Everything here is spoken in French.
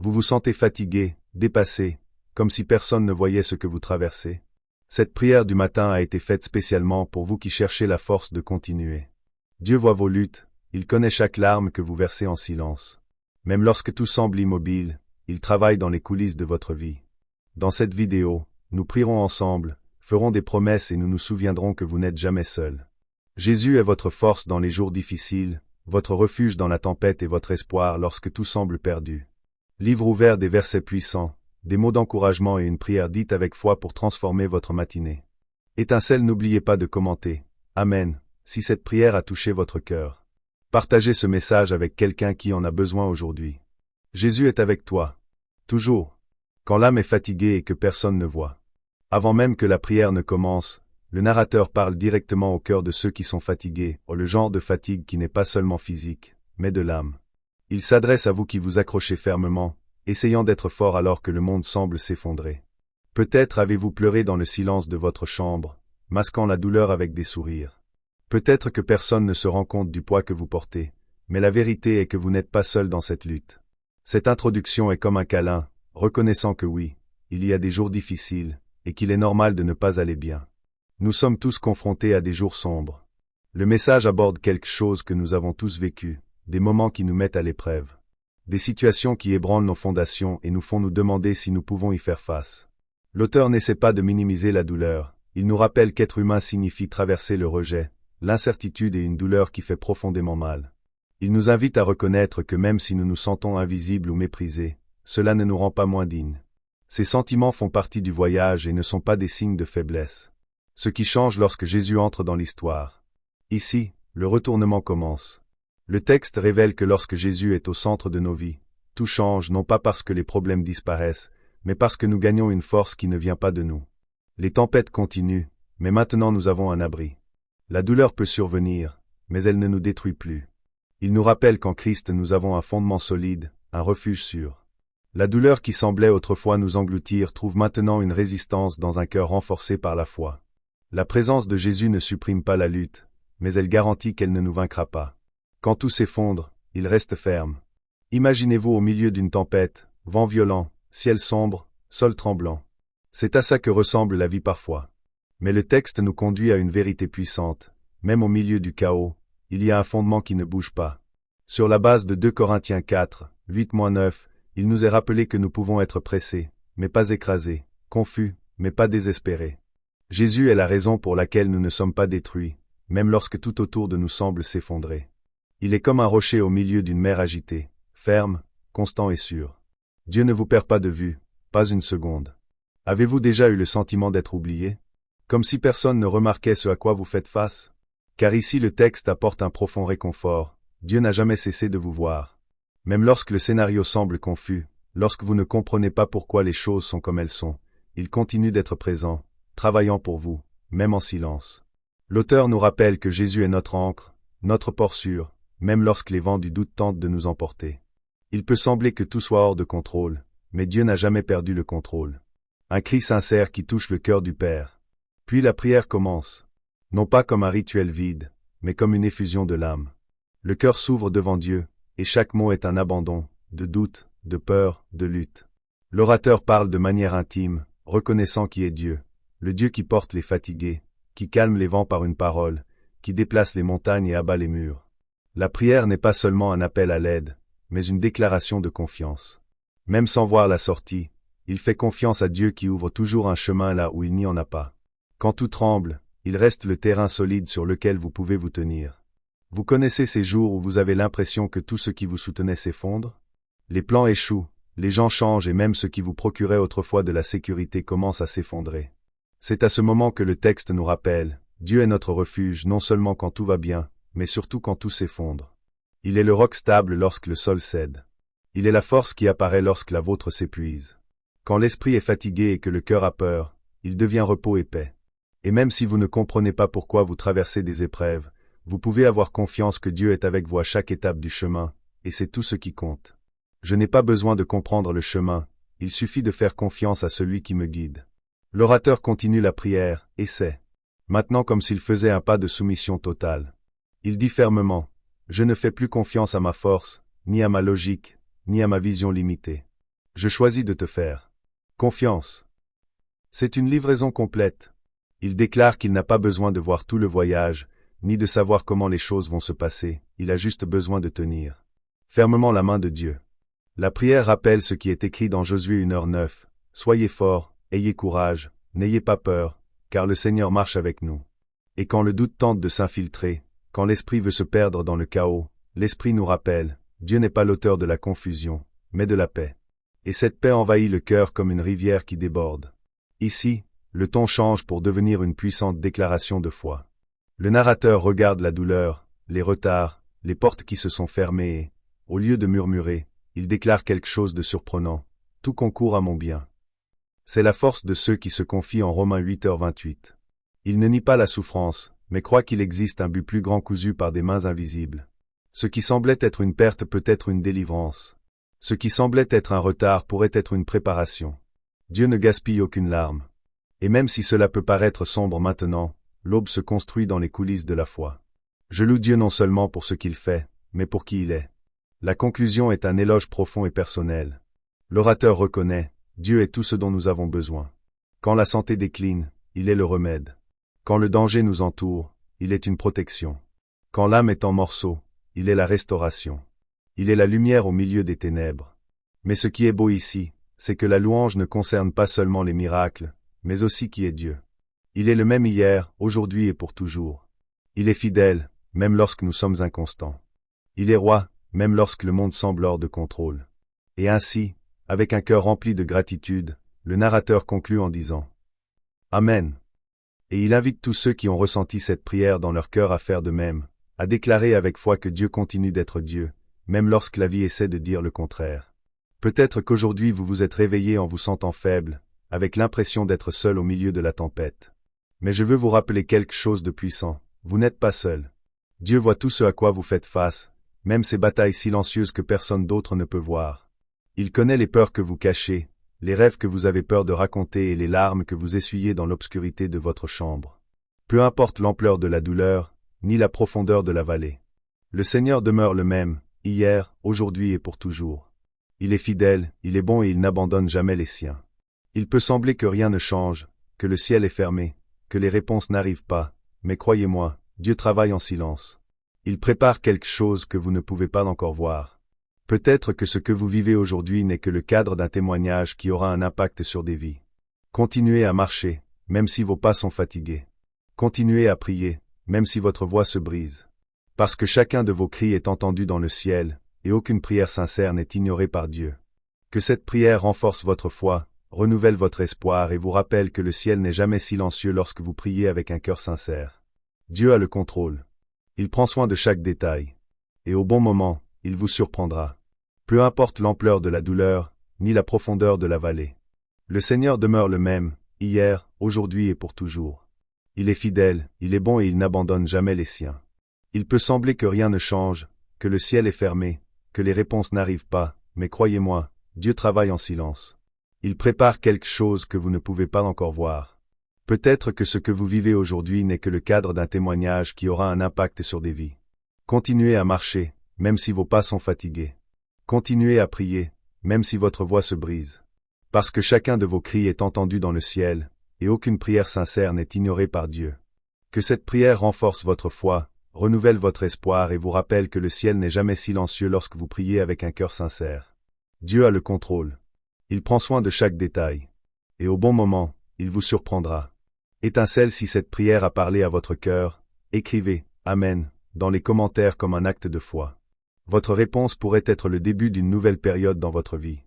Vous vous sentez fatigué, dépassé, comme si personne ne voyait ce que vous traversez. Cette prière du matin a été faite spécialement pour vous qui cherchez la force de continuer. Dieu voit vos luttes, il connaît chaque larme que vous versez en silence. Même lorsque tout semble immobile, il travaille dans les coulisses de votre vie. Dans cette vidéo, nous prierons ensemble, ferons des promesses et nous nous souviendrons que vous n'êtes jamais seul. Jésus est votre force dans les jours difficiles, votre refuge dans la tempête et votre espoir lorsque tout semble perdu. Livre ouvert des versets puissants, des mots d'encouragement et une prière dite avec foi pour transformer votre matinée. Étincelle, n'oubliez pas de commenter. Amen, si cette prière a touché votre cœur. Partagez ce message avec quelqu'un qui en a besoin aujourd'hui. Jésus est avec toi. Toujours. Quand l'âme est fatiguée et que personne ne voit. Avant même que la prière ne commence, le narrateur parle directement au cœur de ceux qui sont fatigués, le genre de fatigue qui n'est pas seulement physique, mais de l'âme. Il s'adresse à vous qui vous accrochez fermement, essayant d'être fort alors que le monde semble s'effondrer. Peut-être avez-vous pleuré dans le silence de votre chambre, masquant la douleur avec des sourires. Peut-être que personne ne se rend compte du poids que vous portez, mais la vérité est que vous n'êtes pas seul dans cette lutte. Cette introduction est comme un câlin, reconnaissant que oui, il y a des jours difficiles, et qu'il est normal de ne pas aller bien. Nous sommes tous confrontés à des jours sombres. Le message aborde quelque chose que nous avons tous vécu, des moments qui nous mettent à l'épreuve. Des situations qui ébranlent nos fondations et nous font nous demander si nous pouvons y faire face. L'auteur n'essaie pas de minimiser la douleur, il nous rappelle qu'être humain signifie traverser le rejet, l'incertitude et une douleur qui fait profondément mal. Il nous invite à reconnaître que même si nous nous sentons invisibles ou méprisés, cela ne nous rend pas moins dignes. Ces sentiments font partie du voyage et ne sont pas des signes de faiblesse. Ce qui change lorsque Jésus entre dans l'histoire. Ici, le retournement commence. Le texte révèle que lorsque Jésus est au centre de nos vies, tout change non pas parce que les problèmes disparaissent, mais parce que nous gagnons une force qui ne vient pas de nous. Les tempêtes continuent, mais maintenant nous avons un abri. La douleur peut survenir, mais elle ne nous détruit plus. Il nous rappelle qu'en Christ nous avons un fondement solide, un refuge sûr. La douleur qui semblait autrefois nous engloutir trouve maintenant une résistance dans un cœur renforcé par la foi. La présence de Jésus ne supprime pas la lutte, mais elle garantit qu'elle ne nous vaincra pas. Quand tout s'effondre, il reste ferme. Imaginez-vous au milieu d'une tempête, vent violent, ciel sombre, sol tremblant. C'est à ça que ressemble la vie parfois. Mais le texte nous conduit à une vérité puissante. Même au milieu du chaos, il y a un fondement qui ne bouge pas. Sur la base de 2 Corinthiens 4, 8-9, il nous est rappelé que nous pouvons être pressés, mais pas écrasés, confus, mais pas désespérés. Jésus est la raison pour laquelle nous ne sommes pas détruits, même lorsque tout autour de nous semble s'effondrer. Il est comme un rocher au milieu d'une mer agitée, ferme, constant et sûr. Dieu ne vous perd pas de vue, pas une seconde. Avez-vous déjà eu le sentiment d'être oublié? Comme si personne ne remarquait ce à quoi vous faites face? Car ici le texte apporte un profond réconfort, Dieu n'a jamais cessé de vous voir. Même lorsque le scénario semble confus, lorsque vous ne comprenez pas pourquoi les choses sont comme elles sont, il continue d'être présent, travaillant pour vous, même en silence. L'auteur nous rappelle que Jésus est notre ancre, notre port sûr, même lorsque les vents du doute tentent de nous emporter. Il peut sembler que tout soit hors de contrôle, mais Dieu n'a jamais perdu le contrôle. Un cri sincère qui touche le cœur du Père. Puis la prière commence. Non pas comme un rituel vide, mais comme une effusion de l'âme. Le cœur s'ouvre devant Dieu, et chaque mot est un abandon, de doute, de peur, de lutte. L'orateur parle de manière intime, reconnaissant qui est Dieu, le Dieu qui porte les fatigués, qui calme les vents par une parole, qui déplace les montagnes et abat les murs. La prière n'est pas seulement un appel à l'aide, mais une déclaration de confiance. Même sans voir la sortie, il fait confiance à Dieu qui ouvre toujours un chemin là où il n'y en a pas. Quand tout tremble, il reste le terrain solide sur lequel vous pouvez vous tenir. Vous connaissez ces jours où vous avez l'impression que tout ce qui vous soutenait s'effondre? Les plans échouent, les gens changent et même ce qui vous procurait autrefois de la sécurité commence à s'effondrer. C'est à ce moment que le texte nous rappelle, Dieu est notre refuge non seulement quand tout va bien, mais surtout quand tout s'effondre. Il est le roc stable lorsque le sol cède. Il est la force qui apparaît lorsque la vôtre s'épuise. Quand l'esprit est fatigué et que le cœur a peur, il devient repos et paix. Et même si vous ne comprenez pas pourquoi vous traversez des épreuves, vous pouvez avoir confiance que Dieu est avec vous à chaque étape du chemin, et c'est tout ce qui compte. Je n'ai pas besoin de comprendre le chemin, il suffit de faire confiance à celui qui me guide. L'orateur continue la prière, et c'est maintenant comme s'il faisait un pas de soumission totale. Il dit fermement, « Je ne fais plus confiance à ma force, ni à ma logique, ni à ma vision limitée. Je choisis de te faire confiance. C'est une livraison complète. Il déclare qu'il n'a pas besoin de voir tout le voyage, ni de savoir comment les choses vont se passer, il a juste besoin de tenir fermement la main de Dieu. La prière rappelle ce qui est écrit dans Josué 1h9. Soyez forts, ayez courage, n'ayez pas peur, car le Seigneur marche avec nous. Et quand le doute tente de s'infiltrer, quand l'esprit veut se perdre dans le chaos, l'esprit nous rappelle, Dieu n'est pas l'auteur de la confusion, mais de la paix. Et cette paix envahit le cœur comme une rivière qui déborde. Ici, le ton change pour devenir une puissante déclaration de foi. Le narrateur regarde la douleur, les retards, les portes qui se sont fermées et, au lieu de murmurer, il déclare quelque chose de surprenant. Tout concourt à mon bien. C'est la force de ceux qui se confient en Romains 8h28. Il ne nie pas la souffrance, mais croit qu'il existe un but plus grand cousu par des mains invisibles. Ce qui semblait être une perte peut être une délivrance. Ce qui semblait être un retard pourrait être une préparation. Dieu ne gaspille aucune larme. Et même si cela peut paraître sombre maintenant, l'aube se construit dans les coulisses de la foi. Je loue Dieu non seulement pour ce qu'il fait, mais pour qui il est. La conclusion est un éloge profond et personnel. L'orateur reconnaît, Dieu est tout ce dont nous avons besoin. Quand la santé décline, il est le remède. Quand le danger nous entoure, il est une protection. Quand l'âme est en morceaux, il est la restauration. Il est la lumière au milieu des ténèbres. Mais ce qui est beau ici, c'est que la louange ne concerne pas seulement les miracles, mais aussi qui est Dieu. Il est le même hier, aujourd'hui et pour toujours. Il est fidèle, même lorsque nous sommes inconstants. Il est roi, même lorsque le monde semble hors de contrôle. Et ainsi, avec un cœur rempli de gratitude, le narrateur conclut en disant « Amen ». Et il invite tous ceux qui ont ressenti cette prière dans leur cœur à faire de même, à déclarer avec foi que Dieu continue d'être Dieu, même lorsque la vie essaie de dire le contraire. Peut-être qu'aujourd'hui vous vous êtes réveillé en vous sentant faible, avec l'impression d'être seul au milieu de la tempête. Mais je veux vous rappeler quelque chose de puissant, vous n'êtes pas seul. Dieu voit tout ce à quoi vous faites face, même ces batailles silencieuses que personne d'autre ne peut voir. Il connaît les peurs que vous cachez, les rêves que vous avez peur de raconter et les larmes que vous essuyez dans l'obscurité de votre chambre. Peu importe l'ampleur de la douleur, ni la profondeur de la vallée. Le Seigneur demeure le même, hier, aujourd'hui et pour toujours. Il est fidèle, il est bon et il n'abandonne jamais les siens. Il peut sembler que rien ne change, que le ciel est fermé, que les réponses n'arrivent pas, mais croyez-moi, Dieu travaille en silence. Il prépare quelque chose que vous ne pouvez pas encore voir. Peut-être que ce que vous vivez aujourd'hui n'est que le cadre d'un témoignage qui aura un impact sur des vies. Continuez à marcher, même si vos pas sont fatigués. Continuez à prier, même si votre voix se brise. Parce que chacun de vos cris est entendu dans le ciel, et aucune prière sincère n'est ignorée par Dieu. Que cette prière renforce votre foi, renouvelle votre espoir et vous rappelle que le ciel n'est jamais silencieux lorsque vous priez avec un cœur sincère. Dieu a le contrôle. Il prend soin de chaque détail. Et au bon moment, il vous surprendra. Peu importe l'ampleur de la douleur, ni la profondeur de la vallée. Le Seigneur demeure le même, hier, aujourd'hui et pour toujours. Il est fidèle, il est bon et il n'abandonne jamais les siens. Il peut sembler que rien ne change, que le ciel est fermé, que les réponses n'arrivent pas, mais croyez-moi, Dieu travaille en silence. Il prépare quelque chose que vous ne pouvez pas encore voir. Peut-être que ce que vous vivez aujourd'hui n'est que le cadre d'un témoignage qui aura un impact sur des vies. Continuez à marcher, même si vos pas sont fatigués. Continuez à prier, même si votre voix se brise. Parce que chacun de vos cris est entendu dans le ciel, et aucune prière sincère n'est ignorée par Dieu. Que cette prière renforce votre foi, renouvelle votre espoir et vous rappelle que le ciel n'est jamais silencieux lorsque vous priez avec un cœur sincère. Dieu a le contrôle. Il prend soin de chaque détail. Et au bon moment, il vous surprendra. Étincelle si cette prière a parlé à votre cœur, écrivez « Amen » dans les commentaires comme un acte de foi. Votre réponse pourrait être le début d'une nouvelle période dans votre vie.